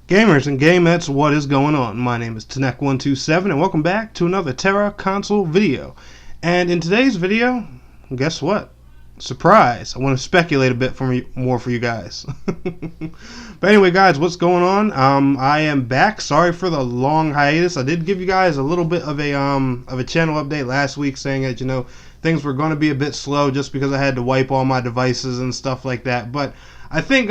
Gamers and gamettes, what is going on? My name is Tanek127 and welcome back to another Tera console video. And in today's video, guess what? Surprise! I want to speculate a bit more for you guys. But anyway, guys, what's going on? I am back. Sorry for the long hiatus. I did give you guys a little bit of a channel update last week, saying that things were going to be a bit slow just because I had to wipe all my devices and stuff like that. But I think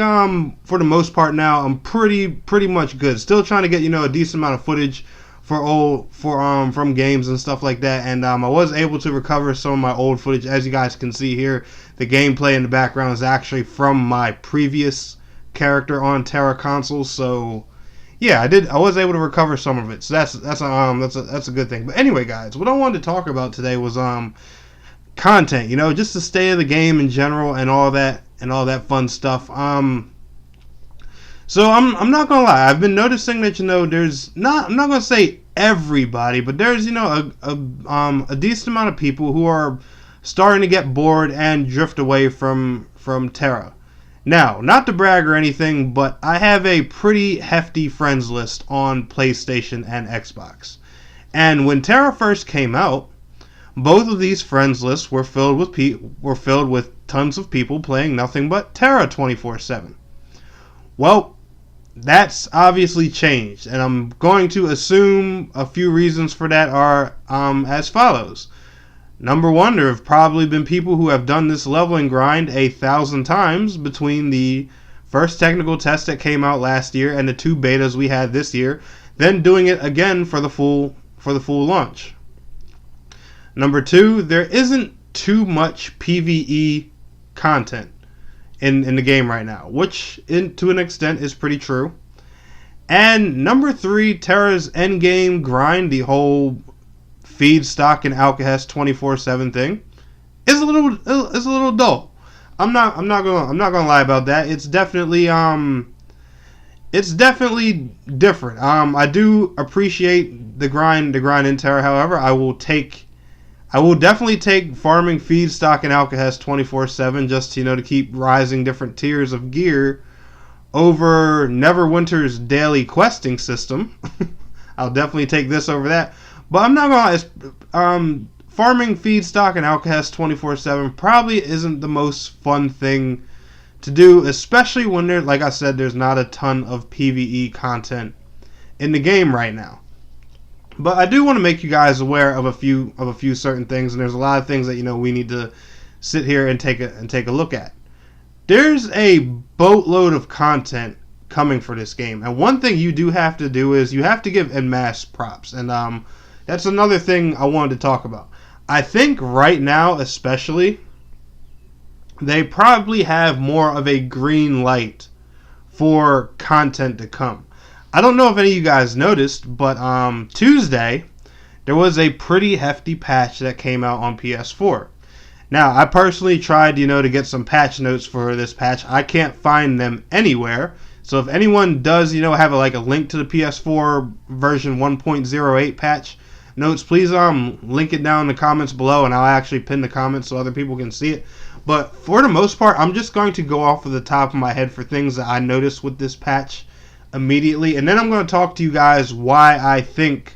for the most part now I'm pretty much good. Still trying to get a decent amount of footage from games and stuff like that, and I was able to recover some of my old footage. As you guys can see here, the gameplay in the background is actually from my previous character on Tera consoles. So yeah, I was able to recover some of it. So that's a good thing. But anyway, guys, what I wanted to talk about today was content. Just the state of the game in general and all that fun stuff. So I'm not gonna lie. I've been noticing that there's I'm not gonna say everybody, but there's a decent amount of people who are starting to get bored and drift away from Tera. Now, not to brag or anything, but I have a pretty hefty friends list on PlayStation and Xbox. And when Tera first came out, both of these friends lists were filled with tons of people playing nothing but Tera 24/7. Well, that's obviously changed, and I'm going to assume a few reasons for that are as follows. Number one, there have probably been people who have done this leveling grind 1,000 times between the first technical test that came out last year and the 2 betas we had this year, then doing it again for the full launch. Number two, there isn't too much PvE content in the game right now, which to an extent is pretty true. And number three, Tera's endgame grind, the whole feed stock and alkahest 24/7 thing, is a little dull. I'm not gonna lie about that. It's definitely different. I do appreciate the grind in Tera. However, I will definitely take farming feedstock and alkahest 24/7 just to keep rising different tiers of gear over Neverwinter's daily questing system. I'll definitely take this over that. But I'm not gonna lie, farming feedstock and alkahest 24/7 probably isn't the most fun thing to do, especially when like I said, there's not a ton of PvE content in the game right now. But I do want to make you guys aware of a few certain things, and there's a lot of things that we need to sit here and take a look at. There's a boatload of content coming for this game, and one thing you do have to do is you have to give en masse props, and that's another thing I wanted to talk about. I think right now, especially, they probably have more of a green light for content to come. I don't know if any of you guys noticed, but Tuesday there was a pretty hefty patch that came out on PS4. Now, I personally tried, to get some patch notes for this patch. I can't find them anywhere. So if anyone does, have a link to the PS4 version 1.08 patch notes, please link it down in the comments below, and I'll actually pin the comments so other people can see it. But for the most part, I'm just going to go off of the top of my head for things that I noticed with this patch immediately, and then I'm going to talk to you guys why I think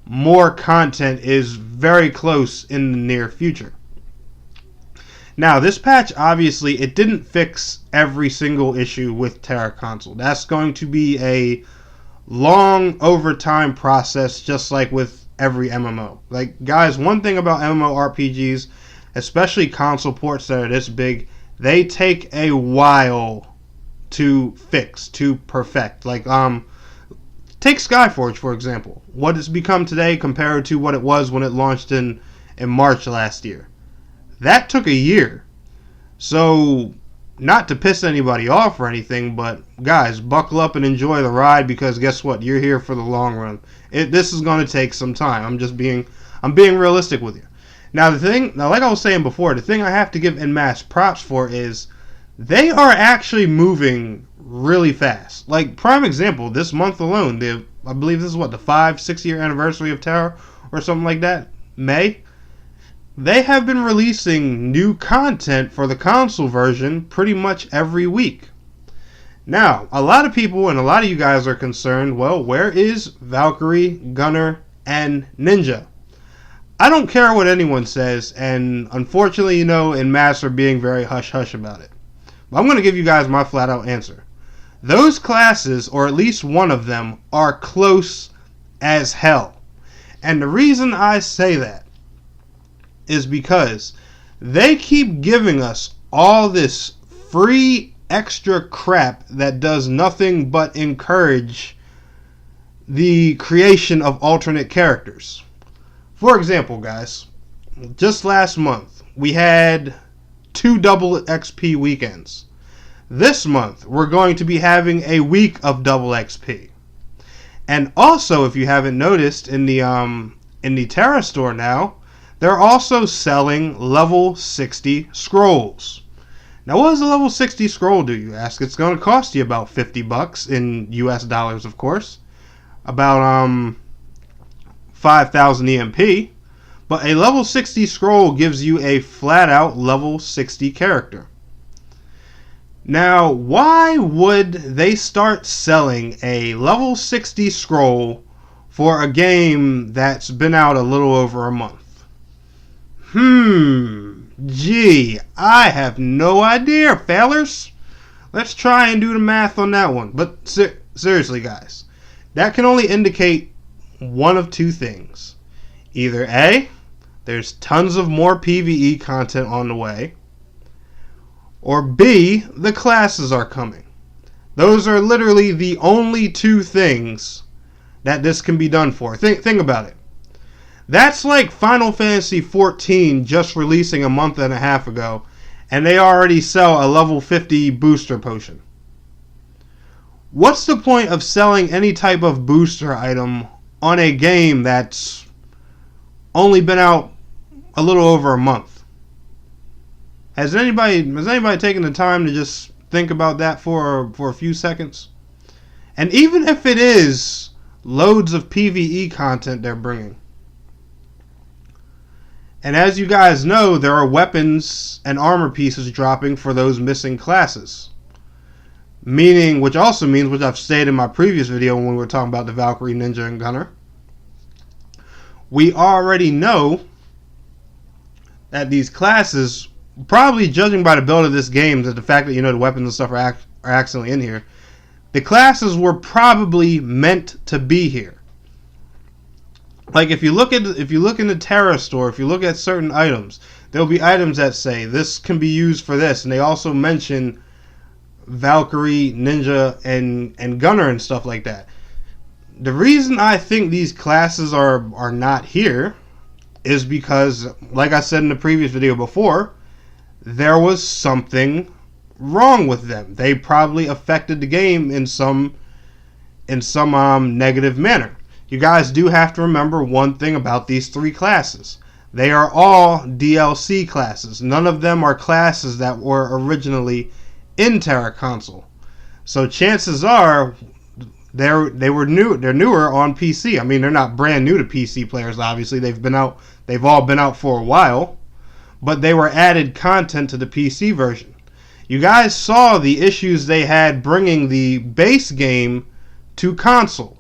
more content is very close in the near future. Now, this patch, obviously, it didn't fix every single issue with Tera console. That's going to be a long overtime process, just like with every MMO. Guys, one thing about MMORPGs, especially console ports that are this big, they take a while to fix, to perfect. Take Skyforge, for example. What it's become today compared to what it was when it launched in March last year. That took a year. So, not to piss anybody off or anything, but guys, buckle up and enjoy the ride, because guess what? You're here for the long run. This is going to take some time. I'm being realistic with you. Now, like I was saying before, the thing I have to give en masse props for is they are actually moving really fast. Prime example, this month alone, I believe this is the 5-6 year anniversary of Tera or something like that, May. They have been releasing new content for the console version pretty much every week. Now, a lot of people and a lot of you guys are concerned, well, where is Valkyrie, Gunner, and Ninja? I don't care what anyone says, and unfortunately, in mass are being very hush-hush about it. But I'm going to give you guys my flat-out answer. Those classes, or at least one of them, are close as hell. And the reason I say that is because they keep giving us all this free extra crap that does nothing but encourage the creation of alternate characters. For example, guys, just last month we had 2 double XP weekends. This month we're going to be having a week of double XP. And also, if you haven't noticed, in the Tera store now, they're also selling level 60 scrolls. Now, what does a level 60 scroll do, you ask? It's going to cost you about $50 in US dollars, of course. About 5,000 EMP. But a level 60 scroll gives you a flat-out level 60 character. Now, why would they start selling a level 60 scroll for a game that's been out a little over a month? Gee, I have no idea, fellers. Let's try and do the math on that one. But seriously, guys, that can only indicate one of two things. Either A, there's tons of more PvE content on the way, or B, the classes are coming. Those are literally the only two things that this can be done for. Think about it. That's like Final Fantasy XIV just releasing a month and a half ago, and they already sell a level 50 booster potion. What's the point of selling any type of booster item on a game that's only been out a little over a month? Has anybody taken the time to just think about that for a few seconds? And even if it is loads of PvE content they're bringing, and as you guys know, there are weapons and armor pieces dropping for those missing classes. Which also means, which I've stated in my previous video when we were talking about the Valkyrie, Ninja, and Gunner, we already know that these classes, probably judging by the build of this game, that the fact that the weapons and stuff are actually in here, the classes were probably meant to be here. Like if you look in the Tera store, if you look at certain items, there'll be items that say this can be used for this, and they also mention Valkyrie, Ninja, and Gunner and stuff like that. The reason I think these classes are not here is because, like I said in the previous video before, there was something wrong with them. They probably affected the game in some negative manner. You guys do have to remember one thing about these 3 classes. They are all DLC classes. None of them are classes that were originally in Tera console. So chances are they're newer on PC. I mean, they're not brand new to PC players, obviously. They've all been out for a while, but they were added content to the PC version. You guys saw the issues they had bringing the base game to console.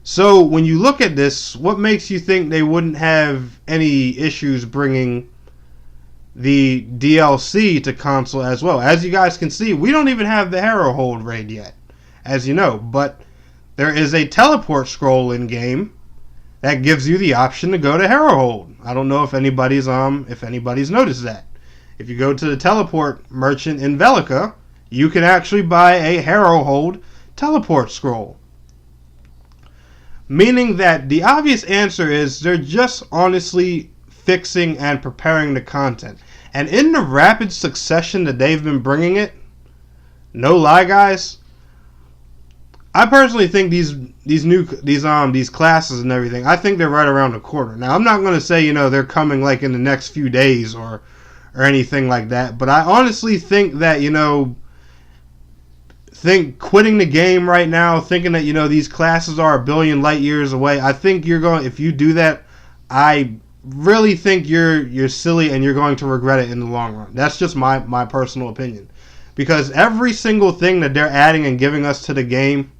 So when you look at this, what makes you think they wouldn't have any issues bringing the DLC to console as well? As you guys can see, we don't even have the Hero Hold raid yet, as you know, but there is a teleport scroll in game that gives you the option to go to Hero Hold. I don't know if anybody's noticed that. If you go to the teleport merchant in Velica, you can actually buy a Hero Hold teleport scroll. Meaning that the obvious answer is they're just honestly fixing and preparing the content. And in the rapid succession that they've been bringing it, no lie, guys, I personally think these classes and everything, I think they're right around the corner. Now, I'm not going to say, they're coming like in the next few days or anything like that, but I honestly think that, quitting the game right now, thinking that, these classes are a billion light years away, I think if you do that, I really think you're silly and you're going to regret it in the long run. That's just my personal opinion. because every single thing that they're adding and giving us to the game,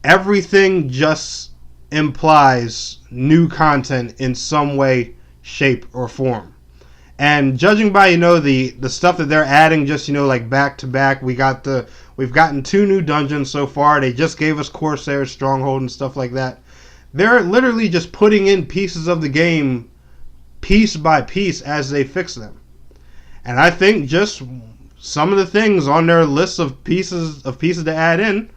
everything just implies new content in some way, shape, or form. And judging by, the stuff that they're adding, just, like back to back, we've gotten 2 new dungeons so far. They just gave us Corsair Stronghold and stuff like that. They're literally just putting in pieces of the game piece by piece as they fix them. And I think just some of the things on their list of pieces to add in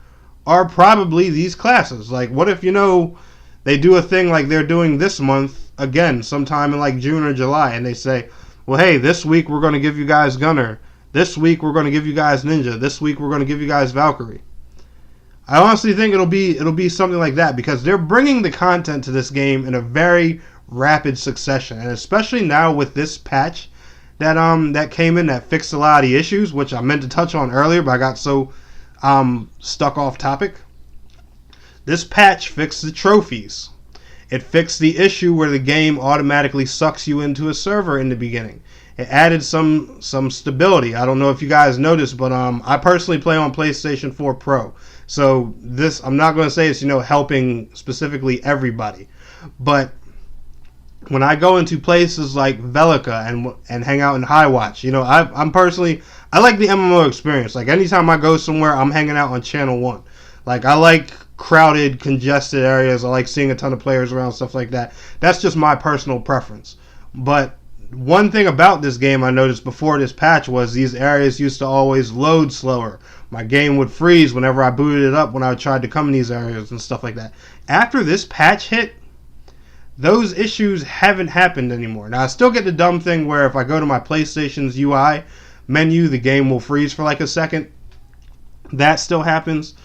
are probably these classes. Like, what if, they do a thing like they're doing this month again, sometime in like June or July, and they say, well, hey, this week we're going to give you guys Gunner. This week we're going to give you guys Ninja. This week we're going to give you guys Valkyrie. I honestly think it'll be something like that, because they're bringing the content to this game in a very rapid succession, and especially now with this patch that came in that fixed a lot of the issues, which I meant to touch on earlier, but I got so stuck off topic. This patch fixed the trophies. It fixed the issue where the game automatically sucks you into a server in the beginning. It added some stability. I don't know if you guys noticed, but I personally play on PlayStation 4 Pro. So this, I'm not going to say it's, helping specifically everybody. But when I go into places like Velica and hang out in Highwatch, I like the MMO experience. Like, anytime I go somewhere, I'm hanging out on Channel 1. Like, I like crowded, congested areas. I like seeing a ton of players around, stuff like that. That's just my personal preference. But one thing about this game I noticed before this patch was these areas used to always load slower. My game would freeze whenever I booted it up when I tried to come in these areas and stuff like that. After this patch hit, those issues haven't happened anymore. Now, I still get the dumb thing where if I go to my PlayStation's UI menu, the game will freeze for like a second. That still happens.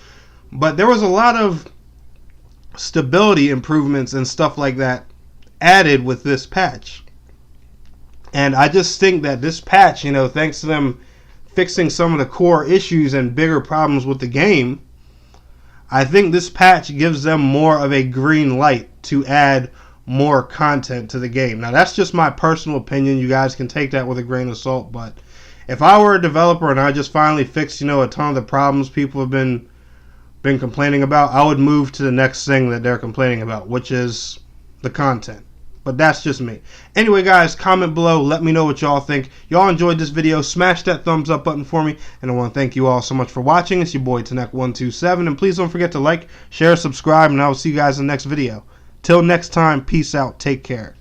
But there was a lot of stability improvements and stuff like that added with this patch. And I just think that this patch, thanks to them fixing some of the core issues and bigger problems with the game, I think this patch gives them more of a green light to add more content to the game. Now, that's just my personal opinion. You guys can take that with a grain of salt. But if I were a developer and I just finally fixed, a ton of the problems people have been complaining about, I would move to the next thing that they're complaining about, which is the content. But that's just me. Anyway, guys, comment below. Let me know what y'all think. Y'all enjoyed this video. Smash that thumbs up button for me. And I want to thank you all so much for watching. It's your boy, Tanek127. And please don't forget to like, share, subscribe, and I will see you guys in the next video. Till next time, peace out. Take care.